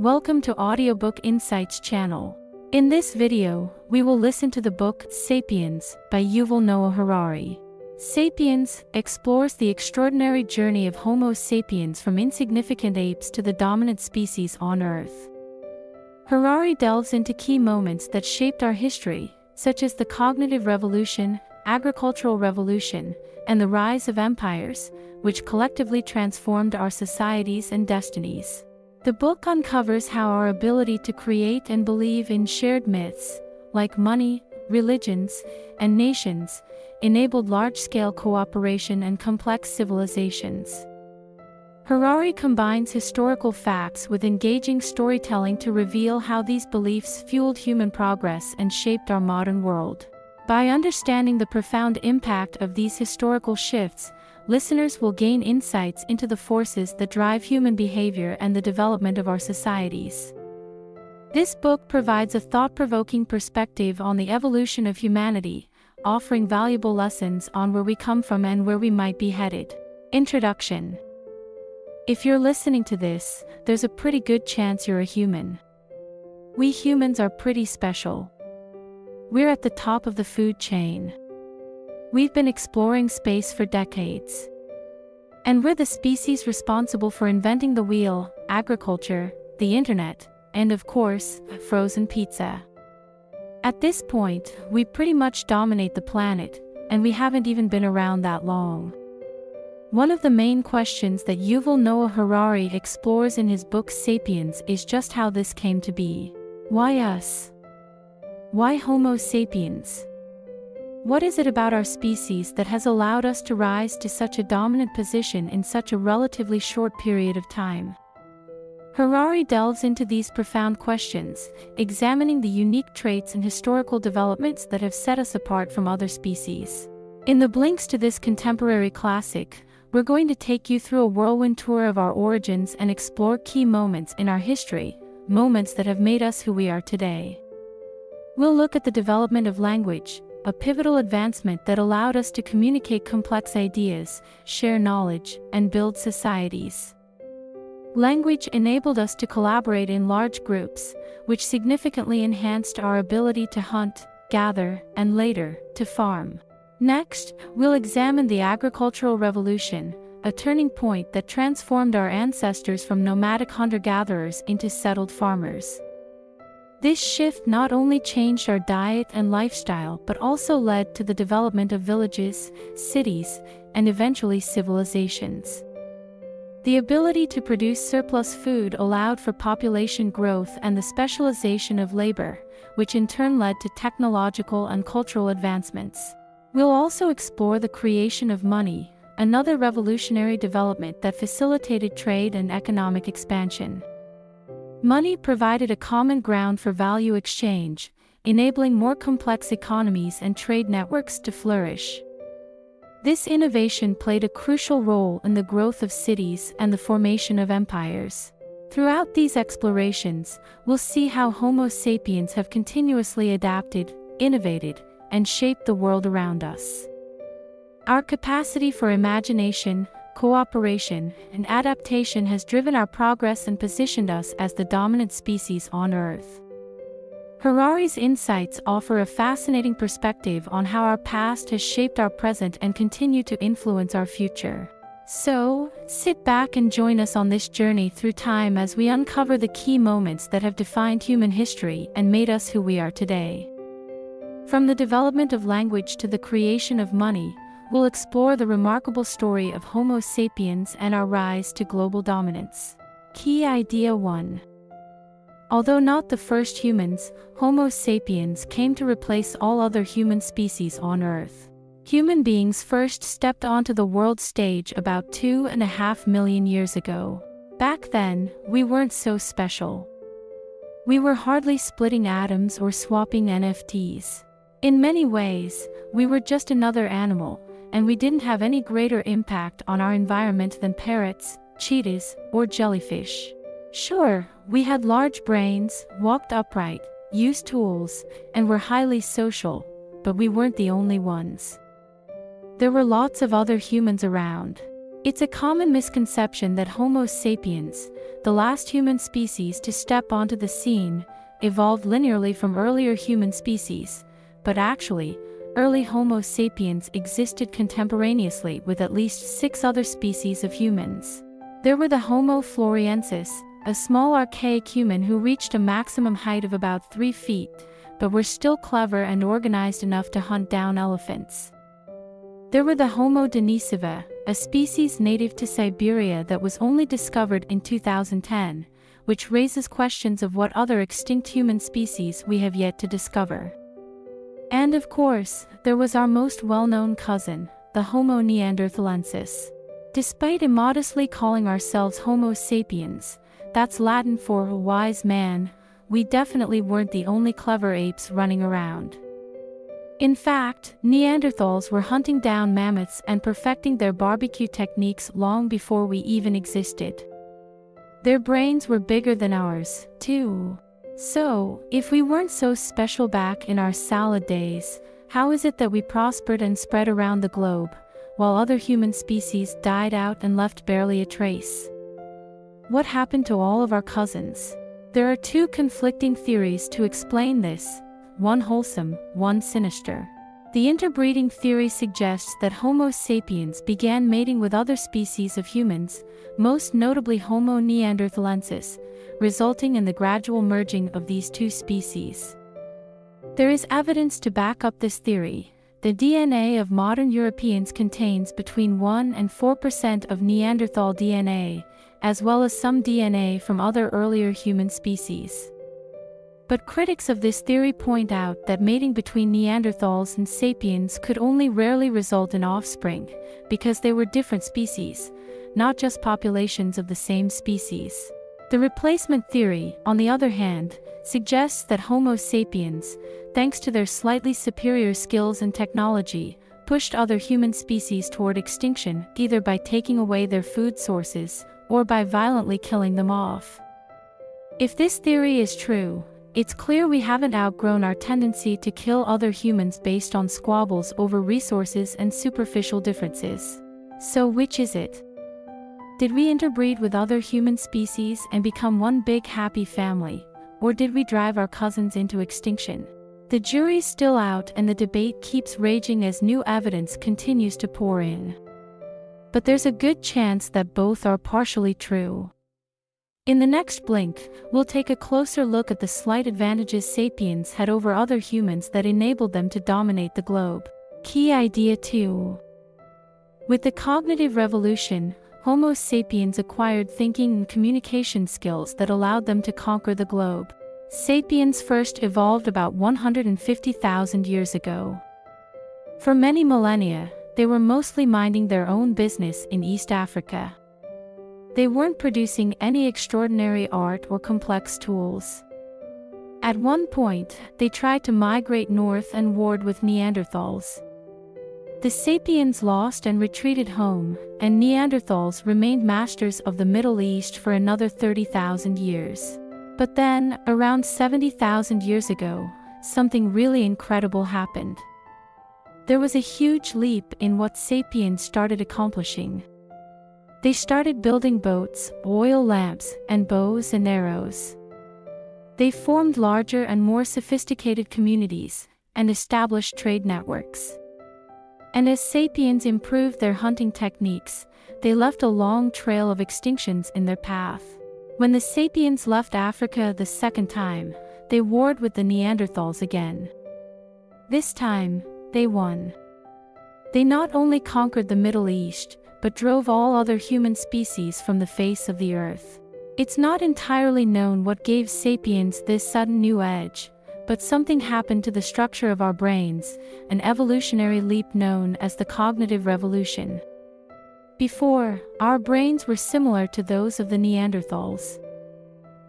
Welcome to Audiobook Insights channel. In this video, we will listen to the book Sapiens by Yuval Noah Harari. Sapiens explores the extraordinary journey of Homo sapiens from insignificant apes to the dominant species on Earth. Harari delves into key moments that shaped our history, such as the cognitive revolution, agricultural revolution, and the rise of empires, which collectively transformed our societies and destinies. The book uncovers how our ability to create and believe in shared myths, like money, religions, and nations, enabled large-scale cooperation and complex civilizations. Harari combines historical facts with engaging storytelling to reveal how these beliefs fueled human progress and shaped our modern world. By understanding the profound impact of these historical shifts, listeners will gain insights into the forces that drive human behavior and the development of our societies. This book provides a thought-provoking perspective on the evolution of humanity, offering valuable lessons on where we come from and where we might be headed. Introduction. If you're listening to this, there's a pretty good chance you're a human. We humans are pretty special. We're at the top of the food chain. We've been exploring space for decades. And we're the species responsible for inventing the wheel, agriculture, the internet, and of course, frozen pizza. At this point, we pretty much dominate the planet, and we haven't even been around that long. One of the main questions that Yuval Noah Harari explores in his book Sapiens is just how this came to be. Why us? Why Homo sapiens? What is it about our species that has allowed us to rise to such a dominant position in such a relatively short period of time? Harari delves into these profound questions, examining the unique traits and historical developments that have set us apart from other species. In the blinks to this contemporary classic, we're going to take you through a whirlwind tour of our origins and explore key moments in our history, moments that have made us who we are today. We'll look at the development of language, a pivotal advancement that allowed us to communicate complex ideas, share knowledge, and build societies. Language enabled us to collaborate in large groups, which significantly enhanced our ability to hunt, gather, and later, to farm. Next, we'll examine the agricultural revolution, a turning point that transformed our ancestors from nomadic hunter-gatherers into settled farmers. This shift not only changed our diet and lifestyle but also led to the development of villages, cities, and eventually civilizations. The ability to produce surplus food allowed for population growth and the specialization of labor, which in turn led to technological and cultural advancements. We'll also explore the creation of money, another revolutionary development that facilitated trade and economic expansion. Money provided a common ground for value exchange, enabling more complex economies and trade networks to flourish. This innovation played a crucial role in the growth of cities and the formation of empires. Throughout these explorations, we'll see how Homo sapiens have continuously adapted, innovated, and shaped the world around us. Our capacity for imagination, cooperation, and adaptation has driven our progress and positioned us as the dominant species on Earth. Harari's insights offer a fascinating perspective on how our past has shaped our present and continue to influence our future. So, sit back and join us on this journey through time as we uncover the key moments that have defined human history and made us who we are today. From the development of language to the creation of money, we'll explore the remarkable story of Homo sapiens and our rise to global dominance. Key Idea 1. Although not the first humans, Homo sapiens came to replace all other human species on Earth. Human beings first stepped onto the world stage about 2.5 million years ago. Back then, we weren't so special. We were hardly splitting atoms or swapping NFTs. In many ways, we were just another animal, and we didn't have any greater impact on our environment than parrots, cheetahs, or jellyfish. Sure, we had large brains, walked upright, used tools, and were highly social, but we weren't the only ones. There were lots of other humans around. It's a common misconception that Homo sapiens, the last human species to step onto the scene, evolved linearly from earlier human species, but actually, early Homo sapiens existed contemporaneously with at least 6 other species of humans. There were the Homo floresiensis, a small archaic human who reached a maximum height of about 3 feet, but were still clever and organized enough to hunt down elephants. There were the Homo denisova, a species native to Siberia that was only discovered in 2010, which raises questions of what other extinct human species we have yet to discover. And of course, there was our most well-known cousin, the Homo neanderthalensis. Despite immodestly calling ourselves Homo sapiens, that's Latin for a wise man, we definitely weren't the only clever apes running around. In fact, Neanderthals were hunting down mammoths and perfecting their barbecue techniques long before we even existed. Their brains were bigger than ours, too. So, if we weren't so special back in our salad days, how is it that we prospered and spread around the globe, while other human species died out and left barely a trace? What happened to all of our cousins? There are 2 conflicting theories to explain this, one wholesome, one sinister. The interbreeding theory suggests that Homo sapiens began mating with other species of humans, most notably Homo neanderthalensis, resulting in the gradual merging of these 2 species. There is evidence to back up this theory. The DNA of modern Europeans contains between 1 and 4% of Neanderthal DNA, as well as some DNA from other earlier human species. But critics of this theory point out that mating between Neanderthals and sapiens could only rarely result in offspring, because they were different species, not just populations of the same species. The replacement theory, on the other hand, suggests that Homo sapiens, thanks to their slightly superior skills and technology, pushed other human species toward extinction, either by taking away their food sources, or by violently killing them off. If this theory is true, it's clear we haven't outgrown our tendency to kill other humans based on squabbles over resources and superficial differences. So which is it? Did we interbreed with other human species and become one big happy family, or did we drive our cousins into extinction? The jury's still out and the debate keeps raging as new evidence continues to pour in. But there's a good chance that both are partially true. In the next blink, we'll take a closer look at the slight advantages sapiens had over other humans that enabled them to dominate the globe. Key idea 2. With the cognitive revolution, Homo sapiens acquired thinking and communication skills that allowed them to conquer the globe. Sapiens first evolved about 150,000 years ago. For many millennia, they were mostly minding their own business in East Africa. They weren't producing any extraordinary art or complex tools. At one point, they tried to migrate north and warred with Neanderthals. The sapiens lost and retreated home, and Neanderthals remained masters of the Middle East for another 30,000 years. But then, around 70,000 years ago, something really incredible happened. There was a huge leap in what sapiens started accomplishing. They started building boats, oil lamps, and bows and arrows. They formed larger and more sophisticated communities, and established trade networks. And as sapiens improved their hunting techniques, they left a long trail of extinctions in their path. When the sapiens left Africa the second time, they warred with the Neanderthals again. This time, they won. They not only conquered the Middle East, but drove all other human species from the face of the earth. It's not entirely known what gave sapiens this sudden new edge, but something happened to the structure of our brains, an evolutionary leap known as the cognitive revolution. Before, our brains were similar to those of the Neanderthals.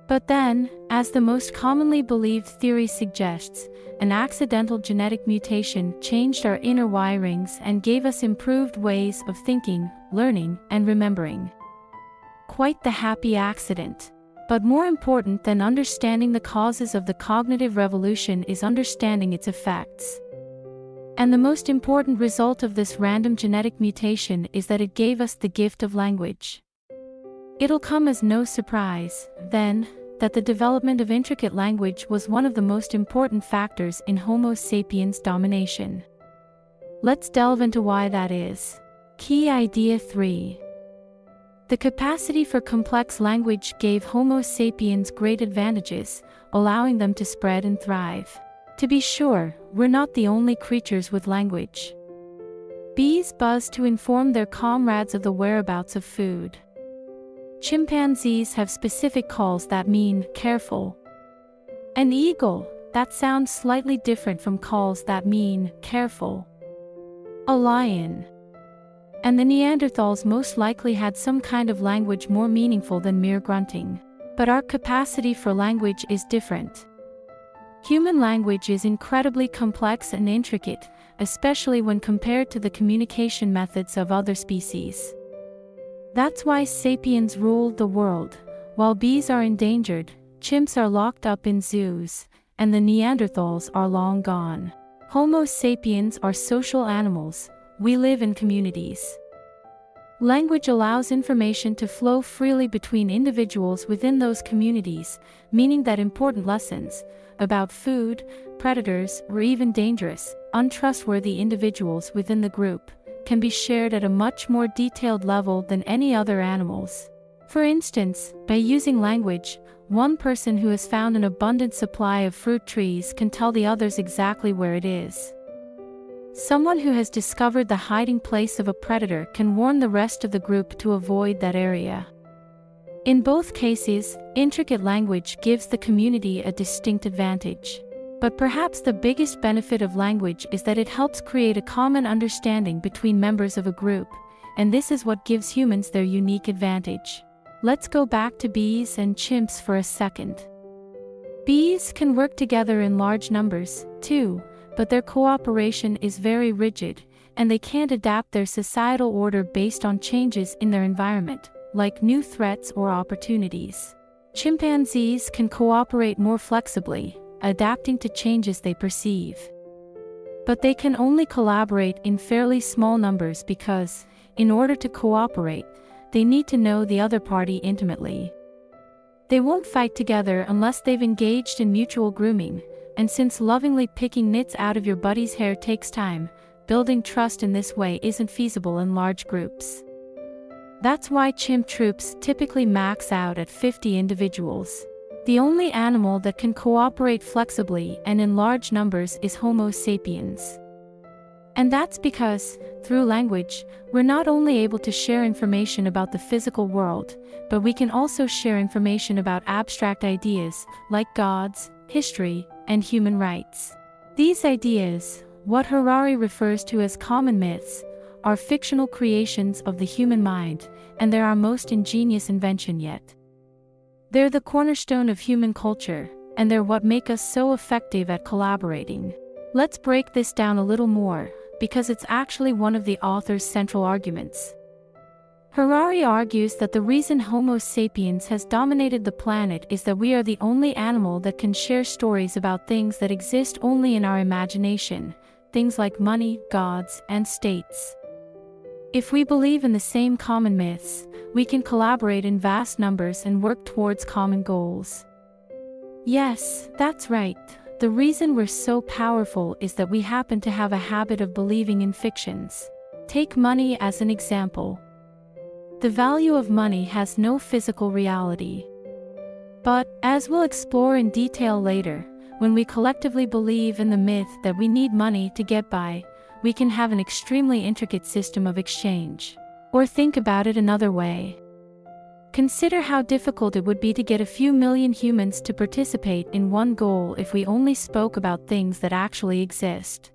But then, as the most commonly believed theory suggests, an accidental genetic mutation changed our inner wirings and gave us improved ways of thinking, learning, and remembering. Quite the happy accident. But more important than understanding the causes of the cognitive revolution is understanding its effects. And the most important result of this random genetic mutation is that it gave us the gift of language. It'll come as no surprise, then, that the development of intricate language was one of the most important factors in Homo sapiens' domination. Let's delve into why that is. Key Idea 3. The capacity for complex language gave Homo sapiens great advantages, allowing them to spread and thrive. To be sure, we're not the only creatures with language. Bees buzz to inform their comrades of the whereabouts of food. Chimpanzees have specific calls that mean careful. An eagle, that sounds slightly different from calls that mean careful. A lion. And the Neanderthals most likely had some kind of language more meaningful than mere grunting. But our capacity for language is different. Human language is incredibly complex and intricate, especially when compared to the communication methods of other species. That's why sapiens ruled the world. While bees are endangered, chimps are locked up in zoos, and the Neanderthals are long gone. Homo sapiens are social animals. We live in communities. Language allows information to flow freely between individuals within those communities, meaning that important lessons about food, predators, or even dangerous, untrustworthy individuals within the group can be shared at a much more detailed level than any other animals. For instance, by using language, one person who has found an abundant supply of fruit trees can tell the others exactly where it is. Someone who has discovered the hiding place of a predator can warn the rest of the group to avoid that area. In both cases, intricate language gives the community a distinct advantage. But perhaps the biggest benefit of language is that it helps create a common understanding between members of a group, and this is what gives humans their unique advantage. Let's go back to bees and chimps for a second. Bees can work together in large numbers, too, but their cooperation is very rigid, and they can't adapt their societal order based on changes in their environment, like new threats or opportunities. Chimpanzees can cooperate more flexibly, adapting to changes they perceive. But they can only collaborate in fairly small numbers because, in order to cooperate, they need to know the other party intimately. They won't fight together unless they've engaged in mutual grooming, and since lovingly picking nits out of your buddy's hair takes time, building trust in this way isn't feasible in large groups. That's why chimp troops typically max out at 50 individuals. The only animal that can cooperate flexibly and in large numbers is Homo sapiens. And that's because, through language, we're not only able to share information about the physical world, but we can also share information about abstract ideas, like gods, history, and human rights. These ideas, what Harari refers to as common myths, are fictional creations of the human mind, and they're our most ingenious invention yet. They're the cornerstone of human culture, and they're what make us so effective at collaborating. Let's break this down a little more, because it's actually one of the author's central arguments. Harari argues that the reason Homo sapiens has dominated the planet is that we are the only animal that can share stories about things that exist only in our imagination, things like money, gods, and states. If we believe in the same common myths, we can collaborate in vast numbers and work towards common goals. Yes, that's right. The reason we're so powerful is that we happen to have a habit of believing in fictions. Take money as an example. The value of money has no physical reality. But, as we'll explore in detail later, when we collectively believe in the myth that we need money to get by, we can have an extremely intricate system of exchange. Or think about it another way. Consider how difficult it would be to get a few million humans to participate in one goal if we only spoke about things that actually exist.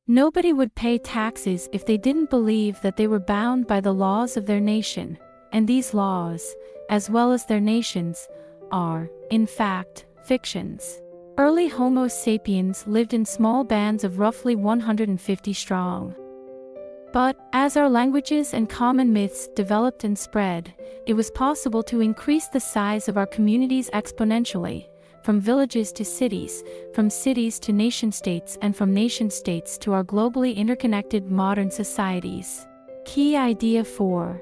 Nobody would pay taxes if they didn't believe that they were bound by the laws of their nation, and these laws, as well as their nations, are, in fact, fictions. Early Homo sapiens lived in small bands of roughly 150 strong. But, as our languages and common myths developed and spread, it was possible to increase the size of our communities exponentially, from villages to cities, from cities to nation-states, and from nation-states to our globally interconnected modern societies. Key idea 4.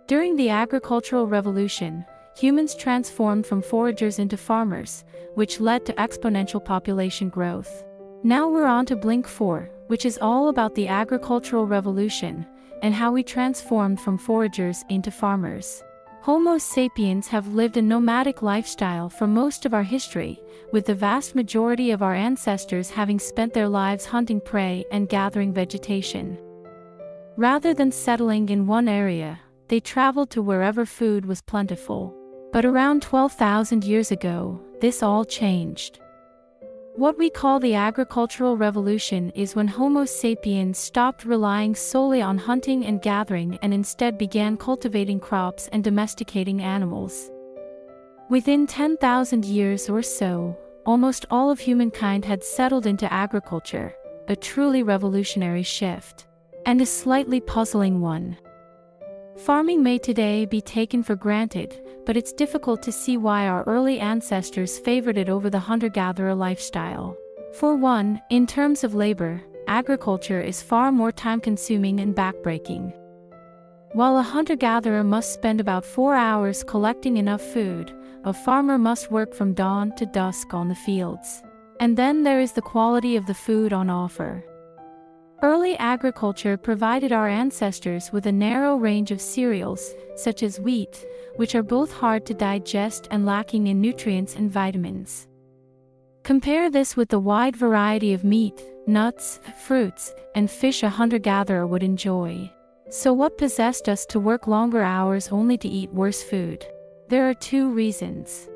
During the agricultural revolution, humans transformed from foragers into farmers, which led to exponential population growth. Now we're on to Blink 4, which is all about the agricultural revolution, and how we transformed from foragers into farmers. Homo sapiens have lived a nomadic lifestyle for most of our history, with the vast majority of our ancestors having spent their lives hunting prey and gathering vegetation. Rather than settling in one area, they traveled to wherever food was plentiful. But around 12,000 years ago, this all changed. What we call the agricultural revolution is when Homo sapiens stopped relying solely on hunting and gathering and instead began cultivating crops and domesticating animals. Within 10,000 years or so, almost all of humankind had settled into agriculture, a truly revolutionary shift, and a slightly puzzling one. Farming may today be taken for granted, but it's difficult to see why our early ancestors favored it over the hunter-gatherer lifestyle. For one, in terms of labor, agriculture is far more time-consuming and backbreaking. While a hunter-gatherer must spend about 4 hours collecting enough food, a farmer must work from dawn to dusk on the fields. And then there is the quality of the food on offer. Early agriculture provided our ancestors with a narrow range of cereals, such as wheat, which are both hard to digest and lacking in nutrients and vitamins. Compare this with the wide variety of meat, nuts, fruits, and fish a hunter-gatherer would enjoy. So what possessed us to work longer hours only to eat worse food? There are 2 reasons.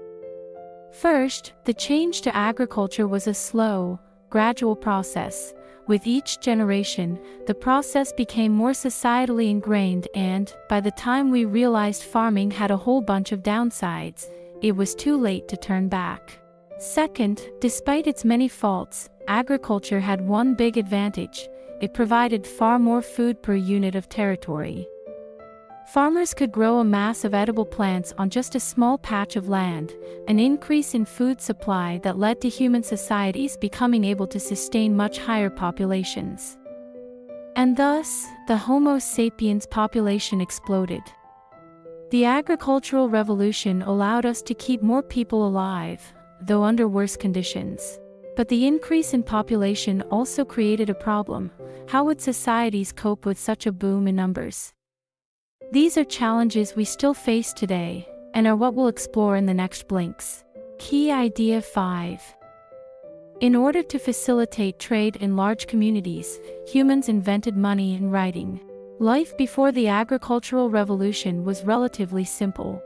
First, the change to agriculture was a slow, gradual process. With each generation, the process became more societally ingrained and, by the time we realized farming had a whole bunch of downsides, it was too late to turn back. Second, despite its many faults, agriculture had one big advantage: it provided far more food per unit of territory. Farmers could grow a mass of edible plants on just a small patch of land, an increase in food supply that led to human societies becoming able to sustain much higher populations. And thus, the Homo sapiens population exploded. The agricultural revolution allowed us to keep more people alive, though under worse conditions. But the increase in population also created a problem. How would societies cope with such a boom in numbers? These are challenges we still face today, and are what we'll explore in the next Blinks. Key idea 5. In order to facilitate trade in large communities, humans invented money and writing. Life before the agricultural revolution was relatively simple.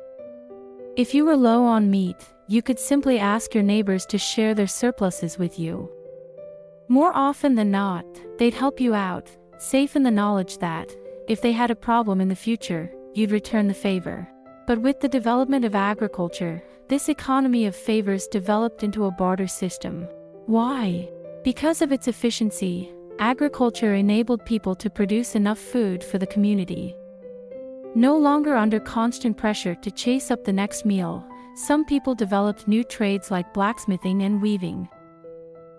If you were low on meat, you could simply ask your neighbors to share their surpluses with you. More often than not, they'd help you out, safe in the knowledge that, if they had a problem in the future, you'd return the favor. But with the development of agriculture, this economy of favors developed into a barter system. Why? Because of its efficiency, agriculture enabled people to produce enough food for the community. No longer under constant pressure to chase up the next meal, some people developed new trades like blacksmithing and weaving.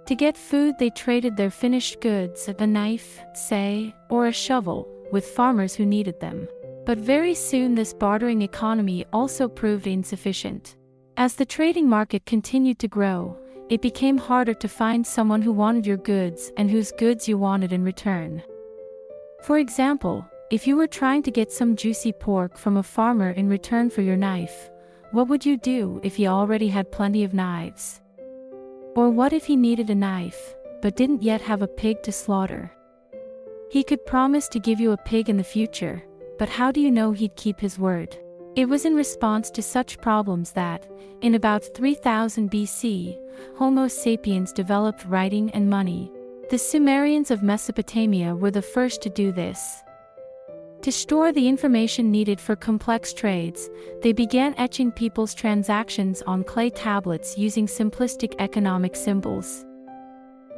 To get food, they traded their finished goods, a knife, say, or a shovel, with farmers who needed them. But very soon this bartering economy also proved insufficient. As the trading market continued to grow, it became harder to find someone who wanted your goods and whose goods you wanted in return. For example, if you were trying to get some juicy pork from a farmer in return for your knife, what would you do if he already had plenty of knives? Or what if he needed a knife, but didn't yet have a pig to slaughter? He could promise to give you a pig in the future, but how do you know he'd keep his word? It was in response to such problems that, in about 3000 BC, Homo sapiens developed writing and money. The Sumerians of Mesopotamia were the first to do this. To store the information needed for complex trades, they began etching people's transactions on clay tablets using simplistic economic symbols.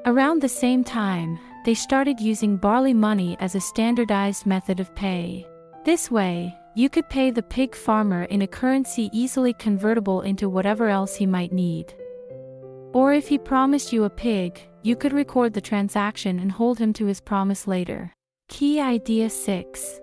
Around the same time, they started using barley money as a standardized method of pay. This way, you could pay the pig farmer in a currency easily convertible into whatever else he might need. Or if he promised you a pig, you could record the transaction and hold him to his promise later. Key idea 6.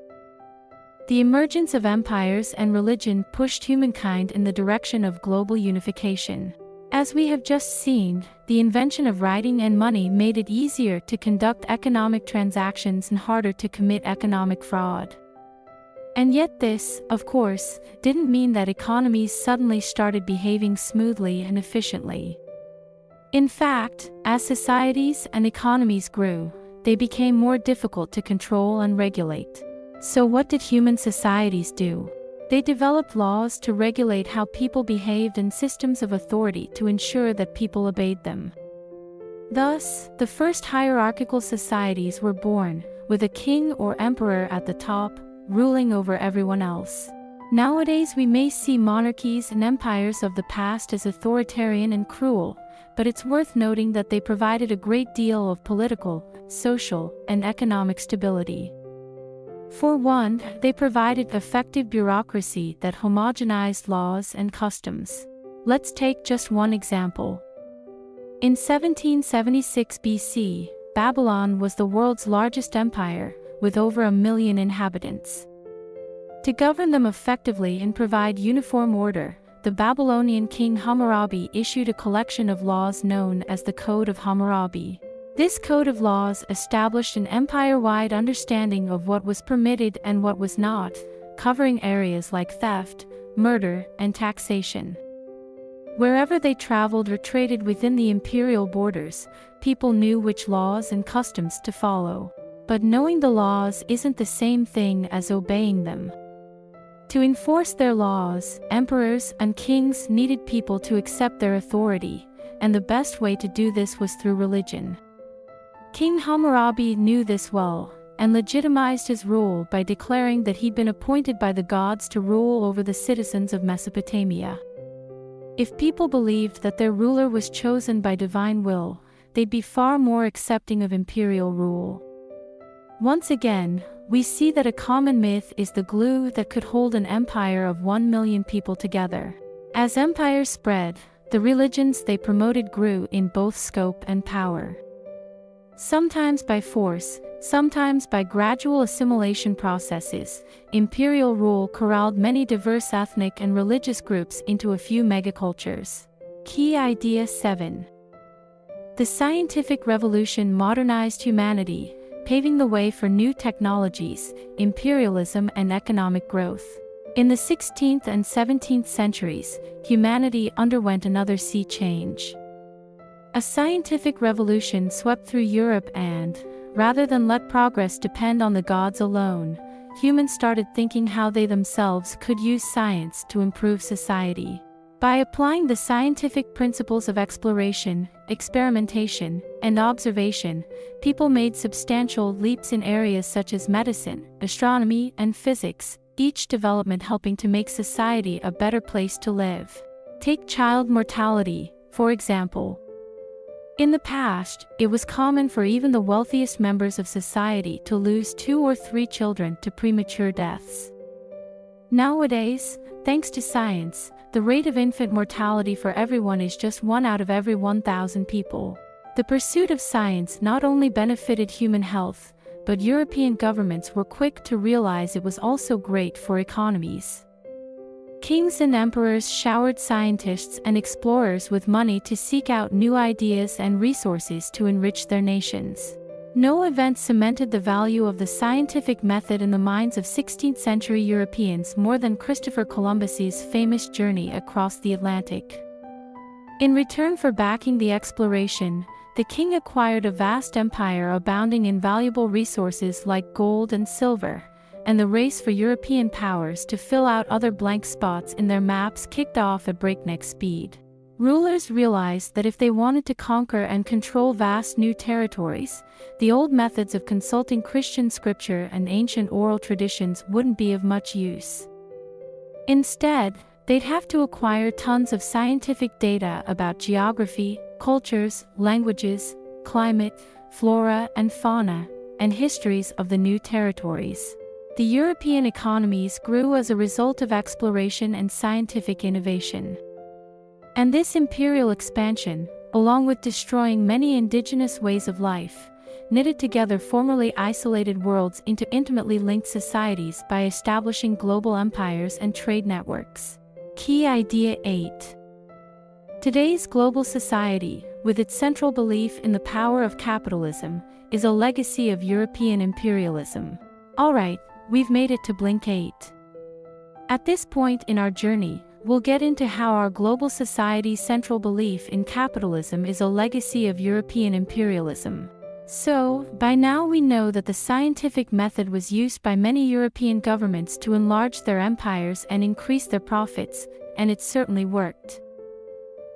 The emergence of empires and religion pushed humankind in the direction of global unification. As we have just seen, the invention of writing and money made it easier to conduct economic transactions and harder to commit economic fraud. And yet this, of course, didn't mean that economies suddenly started behaving smoothly and efficiently. In fact, as societies and economies grew, they became more difficult to control and regulate. So what did human societies do? They developed laws to regulate how people behaved and systems of authority to ensure that people obeyed them. Thus, the first hierarchical societies were born, with a king or emperor at the top, ruling over everyone else. Nowadays we may see monarchies and empires of the past as authoritarian and cruel, but it's worth noting that they provided a great deal of political, social, and economic stability. For one, they provided effective bureaucracy that homogenized laws and customs. Let's take just one example. In 1776 BC, Babylon was the world's largest empire, with over 1 million inhabitants. To govern them effectively and provide uniform order, the Babylonian king Hammurabi issued a collection of laws known as the Code of Hammurabi. This code of laws established an empire-wide understanding of what was permitted and what was not, covering areas like theft, murder, and taxation. Wherever they traveled or traded within the imperial borders, people knew which laws and customs to follow. But knowing the laws isn't the same thing as obeying them. To enforce their laws, emperors and kings needed people to accept their authority, and the best way to do this was through religion. King Hammurabi knew this well, and legitimized his rule by declaring that he'd been appointed by the gods to rule over the citizens of Mesopotamia. If people believed that their ruler was chosen by divine will, they'd be far more accepting of imperial rule. Once again, we see that a common myth is the glue that could hold an empire of 1 million people together. As empires spread, the religions they promoted grew in both scope and power. Sometimes by force, sometimes by gradual assimilation processes, imperial rule corralled many diverse ethnic and religious groups into a few megacultures. Key idea 7. The scientific revolution modernized humanity, paving the way for new technologies, imperialism, and economic growth. In the 16th and 17th centuries, humanity underwent another sea change. A scientific revolution swept through Europe and, rather than let progress depend on the gods alone, humans started thinking how they themselves could use science to improve society. By applying the scientific principles of exploration, experimentation, and observation, people made substantial leaps in areas such as medicine, astronomy, and physics, each development helping to make society a better place to live. Take child mortality, for example. In the past, it was common for even the wealthiest members of society to lose 2 or 3 children to premature deaths. Nowadays, thanks to science, the rate of infant mortality for everyone is just 1 out of every 1,000 people. The pursuit of science not only benefited human health, but European governments were quick to realize it was also great for economies. Kings and emperors showered scientists and explorers with money to seek out new ideas and resources to enrich their nations. No event cemented the value of the scientific method in the minds of 16th-century Europeans more than Christopher Columbus's famous journey across the Atlantic. In return for backing the exploration, the king acquired a vast empire abounding in valuable resources like gold and silver, and the race for European powers to fill out other blank spots in their maps kicked off at breakneck speed. Rulers realized that if they wanted to conquer and control vast new territories, the old methods of consulting Christian scripture and ancient oral traditions wouldn't be of much use. Instead, they'd have to acquire tons of scientific data about geography, cultures, languages, climate, flora and fauna, and histories of the new territories. The European economies grew as a result of exploration and scientific innovation. And this imperial expansion, along with destroying many indigenous ways of life, knitted together formerly isolated worlds into intimately linked societies by establishing global empires and trade networks. Key Idea 8. Today's global society, with its central belief in the power of capitalism, is a legacy of European imperialism. Alright, we've made it to Blink 8. At this point in our journey, we'll get into how our global society's central belief in capitalism is a legacy of European imperialism. So, by now we know that the scientific method was used by many European governments to enlarge their empires and increase their profits, and it certainly worked.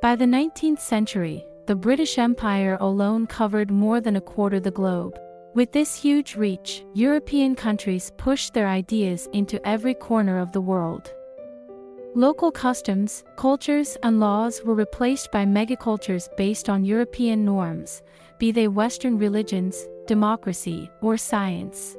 By the 19th century, the British Empire alone covered more than a quarter the globe. With this huge reach, European countries pushed their ideas into every corner of the world. Local customs, cultures, and laws were replaced by megacultures based on European norms, be they Western religions, democracy, or science.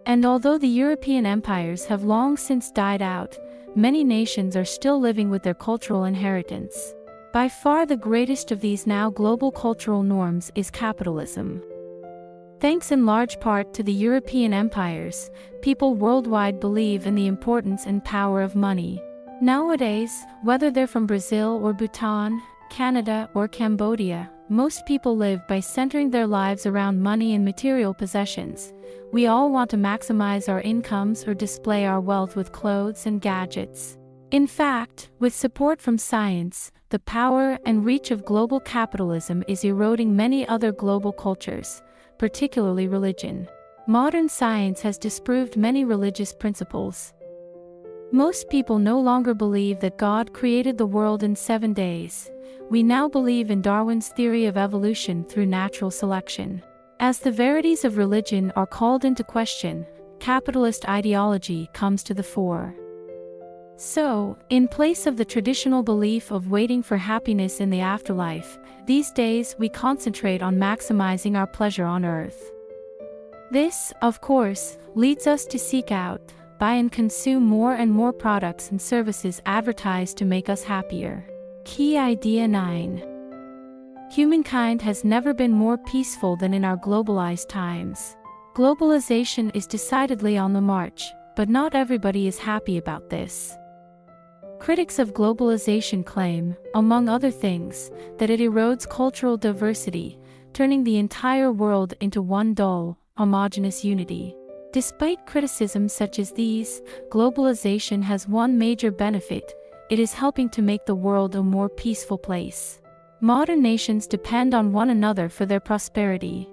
And although the European empires have long since died out, many nations are still living with their cultural inheritance. By far the greatest of these now global cultural norms is capitalism. Thanks in large part to the European empires, people worldwide believe in the importance and power of money. Nowadays, whether they're from Brazil or Bhutan, Canada or Cambodia, most people live by centering their lives around money and material possessions. We all want to maximize our incomes or display our wealth with clothes and gadgets. In fact, with support from science, the power and reach of global capitalism is eroding many other global cultures, particularly religion. Modern science has disproved many religious principles. Most people no longer believe that God created the world in 7 days. We now believe in Darwin's theory of evolution through natural selection. As the verities of religion are called into question, capitalist ideology comes to the fore. So, in place of the traditional belief of waiting for happiness in the afterlife, these days we concentrate on maximizing our pleasure on earth. This, of course, leads us to seek out, buy and consume more and more products and services advertised to make us happier. Key Idea 9. Humankind has never been more peaceful than in our globalized times. Globalization is decidedly on the march, but not everybody is happy about this. Critics of globalization claim, among other things, that it erodes cultural diversity, turning the entire world into one dull, homogeneous unity. Despite criticisms such as these, globalization has one major benefit: it is helping to make the world a more peaceful place. Modern nations depend on one another for their prosperity.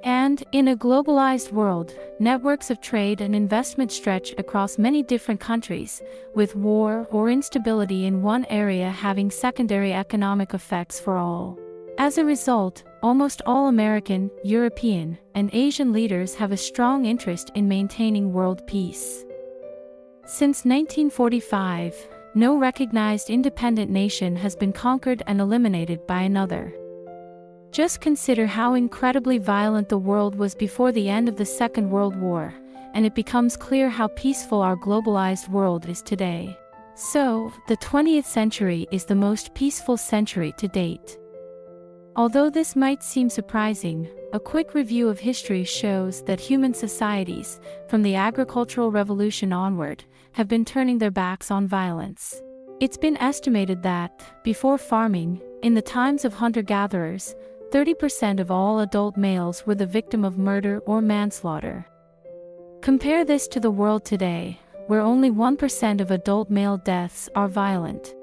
And, in a globalized world, networks of trade and investment stretch across many different countries, with war or instability in one area having secondary economic effects for all. As a result, almost all American, European, and Asian leaders have a strong interest in maintaining world peace. Since 1945, no recognized independent nation has been conquered and eliminated by another. Just consider how incredibly violent the world was before the end of the Second World War, and it becomes clear how peaceful our globalized world is today. So, the 20th century is the most peaceful century to date. Although this might seem surprising, a quick review of history shows that human societies, from the agricultural revolution onward, have been turning their backs on violence. It's been estimated that, before farming, in the times of hunter-gatherers, 30% of all adult males were the victim of murder or manslaughter. Compare this to the world today, where only 1% of adult male deaths are violent.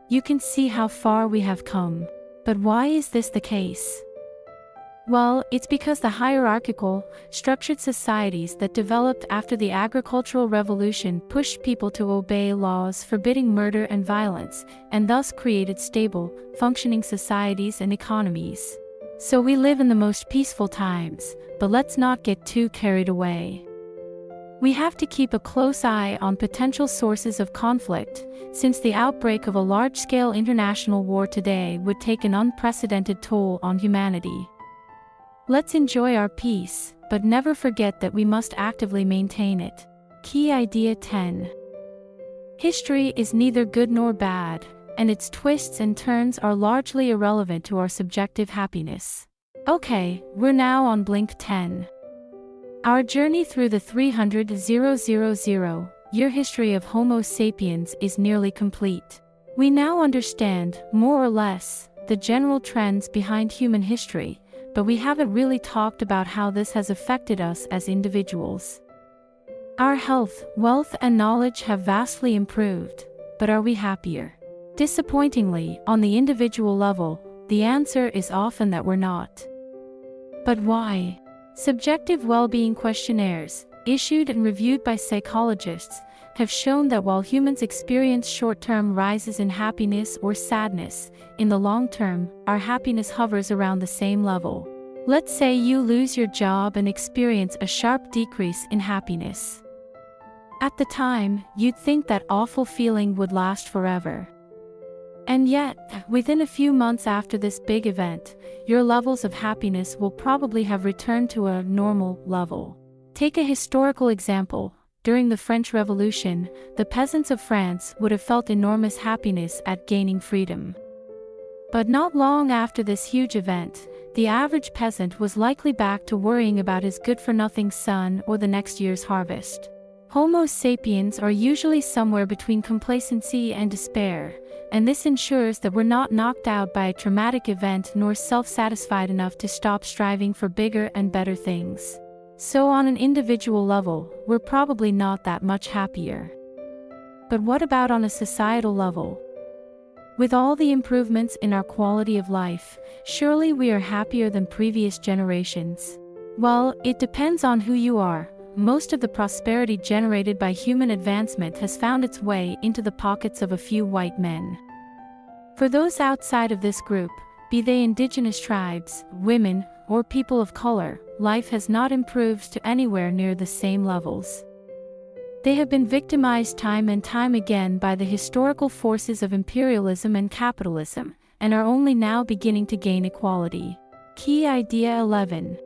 You can see how far we have come. But why is this the case? Well, it's because the hierarchical, structured societies that developed after the agricultural revolution pushed people to obey laws forbidding murder and violence, and thus created stable, functioning societies and economies. So we live in the most peaceful times, but let's not get too carried away. We have to keep a close eye on potential sources of conflict, since the outbreak of a large-scale international war today would take an unprecedented toll on humanity. Let's enjoy our peace, but never forget that we must actively maintain it. Key idea 10. History is neither good nor bad, and its twists and turns are largely irrelevant to our subjective happiness. Okay, we're now on blink 10. Our journey through the 300,000-year history of Homo sapiens is nearly complete. We now understand, more or less, the general trends behind human history, but we haven't really talked about how this has affected us as individuals. Our health, wealth, and knowledge have vastly improved, but are we happier? Disappointingly, on the individual level, the answer is often that we're not. But why? Subjective well-being questionnaires, issued and reviewed by psychologists, have shown that while humans experience short-term rises in happiness or sadness, in the long term, our happiness hovers around the same level. Let's say you lose your job and experience a sharp decrease in happiness. At the time, you'd think that awful feeling would last forever. And yet, within a few months after this big event, your levels of happiness will probably have returned to a normal level. Take a historical example. During the French Revolution, the peasants of France would have felt enormous happiness at gaining freedom. But not long after this huge event, the average peasant was likely back to worrying about his good-for-nothing son or the next year's harvest. Homo sapiens are usually somewhere between complacency and despair, and this ensures that we're not knocked out by a traumatic event nor self-satisfied enough to stop striving for bigger and better things. So on an individual level, we're probably not that much happier. But what about on a societal level? With all the improvements in our quality of life, surely we are happier than previous generations. Well, it depends on who you are. Most of the prosperity generated by human advancement has found its way into the pockets of a few white men. For those outside of this group, be they indigenous tribes, women, or people of color, life has not improved to anywhere near the same levels. They have been victimized time and time again by the historical forces of imperialism and capitalism, and are only now beginning to gain equality. Key idea 11.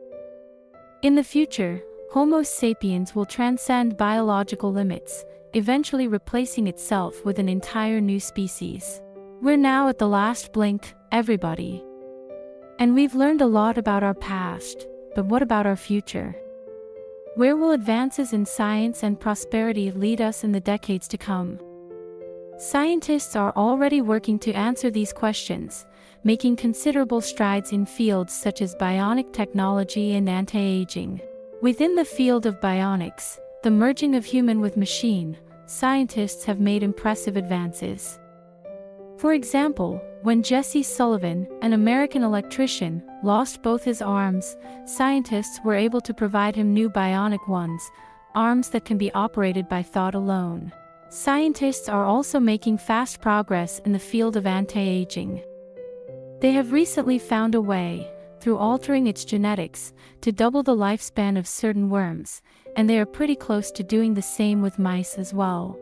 In the future, Homo sapiens will transcend biological limits, eventually replacing itself with an entire new species. We're now at the last blink, everybody. And we've learned a lot about our past, but what about our future? Where will advances in science and prosperity lead us in the decades to come? Scientists are already working to answer these questions, making considerable strides in fields such as bionic technology and anti-aging. Within the field of bionics, the merging of human with machine, scientists have made impressive advances. For example, when Jesse Sullivan, an American electrician, lost both his arms, scientists were able to provide him new bionic ones, arms that can be operated by thought alone. Scientists are also making fast progress in the field of anti-aging. They have recently found a way, through altering its genetics, to double the lifespan of certain worms, and they are pretty close to doing the same with mice as well.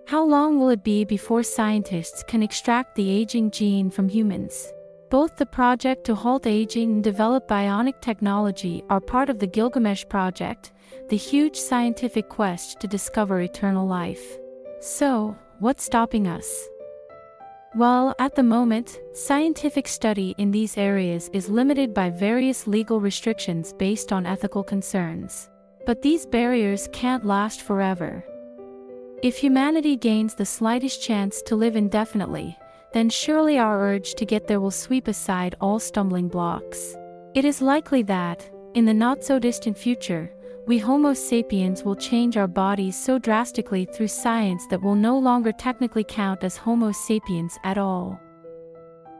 How long will it be before scientists can extract the aging gene from humans? Both the project to halt aging and develop bionic technology are part of the Gilgamesh Project, the huge scientific quest to discover eternal life. So, what's stopping us? Well, at the moment, scientific study in these areas is limited by various legal restrictions based on ethical concerns. But these barriers can't last forever. If humanity gains the slightest chance to live indefinitely, then surely our urge to get there will sweep aside all stumbling blocks. It is likely that, in the not-so-distant future, we Homo sapiens will change our bodies so drastically through science that we'll no longer technically count as Homo sapiens at all.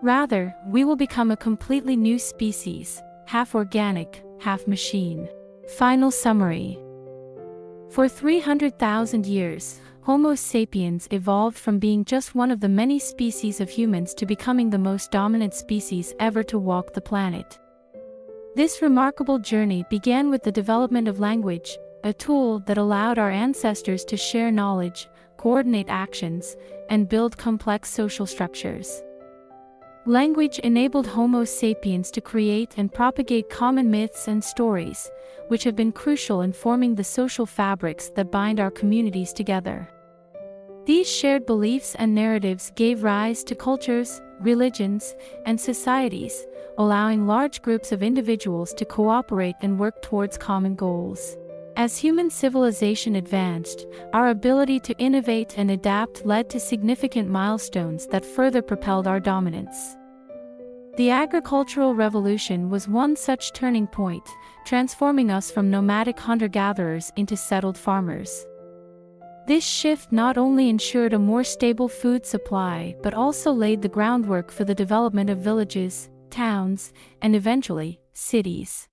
Rather, we will become a completely new species, half organic, half machine. Final summary. For 300,000 years, Homo sapiens evolved from being just one of the many species of humans to becoming the most dominant species ever to walk the planet. This remarkable journey began with the development of language, a tool that allowed our ancestors to share knowledge, coordinate actions, and build complex social structures. Language enabled Homo sapiens to create and propagate common myths and stories, which have been crucial in forming the social fabrics that bind our communities together. These shared beliefs and narratives gave rise to cultures, religions, and societies, allowing large groups of individuals to cooperate and work towards common goals. As human civilization advanced, our ability to innovate and adapt led to significant milestones that further propelled our dominance. The agricultural revolution was one such turning point, transforming us from nomadic hunter-gatherers into settled farmers. This shift not only ensured a more stable food supply but also laid the groundwork for the development of villages, towns, and eventually, cities.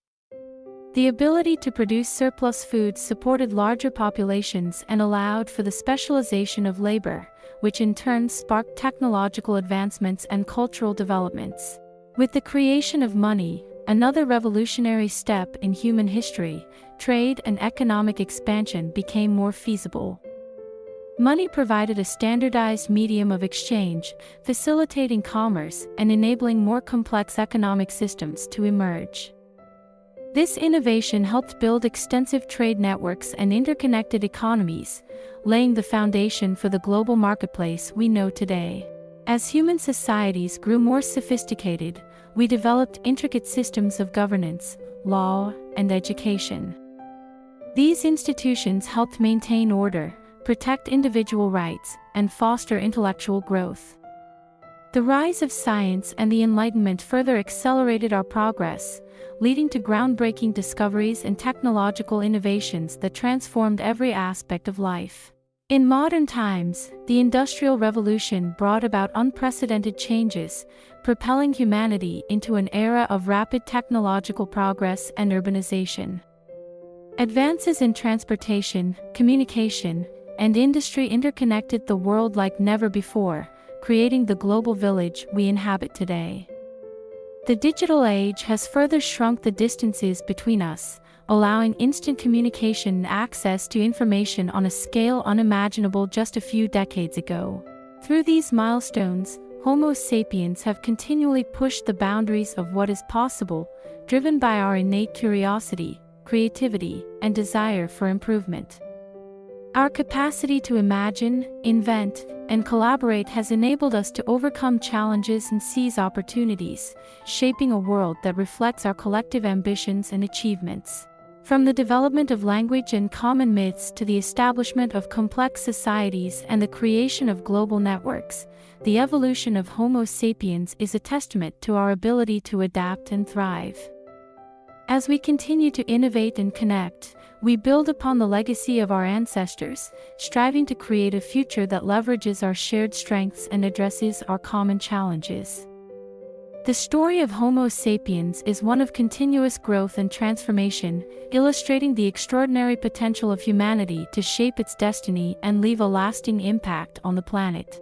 The ability to produce surplus foods supported larger populations and allowed for the specialization of labor, which in turn sparked technological advancements and cultural developments. With the creation of money, another revolutionary step in human history, trade and economic expansion became more feasible. Money provided a standardized medium of exchange, facilitating commerce and enabling more complex economic systems to emerge. This innovation helped build extensive trade networks and interconnected economies, laying the foundation for the global marketplace we know today. As human societies grew more sophisticated, we developed intricate systems of governance, law, and education. These institutions helped maintain order, protect individual rights, and foster intellectual growth. The rise of science and the Enlightenment further accelerated our progress, leading to groundbreaking discoveries and technological innovations that transformed every aspect of life. In modern times, the Industrial Revolution brought about unprecedented changes, propelling humanity into an era of rapid technological progress and urbanization. Advances in transportation, communication, and industry interconnected the world like never before, creating the global village we inhabit today. The digital age has further shrunk the distances between us, allowing instant communication and access to information on a scale unimaginable just a few decades ago. Through these milestones, Homo sapiens have continually pushed the boundaries of what is possible, driven by our innate curiosity, creativity, and desire for improvement. Our capacity to imagine, invent, and collaborate has enabled us to overcome challenges and seize opportunities, shaping a world that reflects our collective ambitions and achievements. From the development of language and common myths to the establishment of complex societies and the creation of global networks, the evolution of Homo sapiens is a testament to our ability to adapt and thrive. As we continue to innovate and connect, we build upon the legacy of our ancestors, striving to create a future that leverages our shared strengths and addresses our common challenges. The story of Homo sapiens is one of continuous growth and transformation, illustrating the extraordinary potential of humanity to shape its destiny and leave a lasting impact on the planet.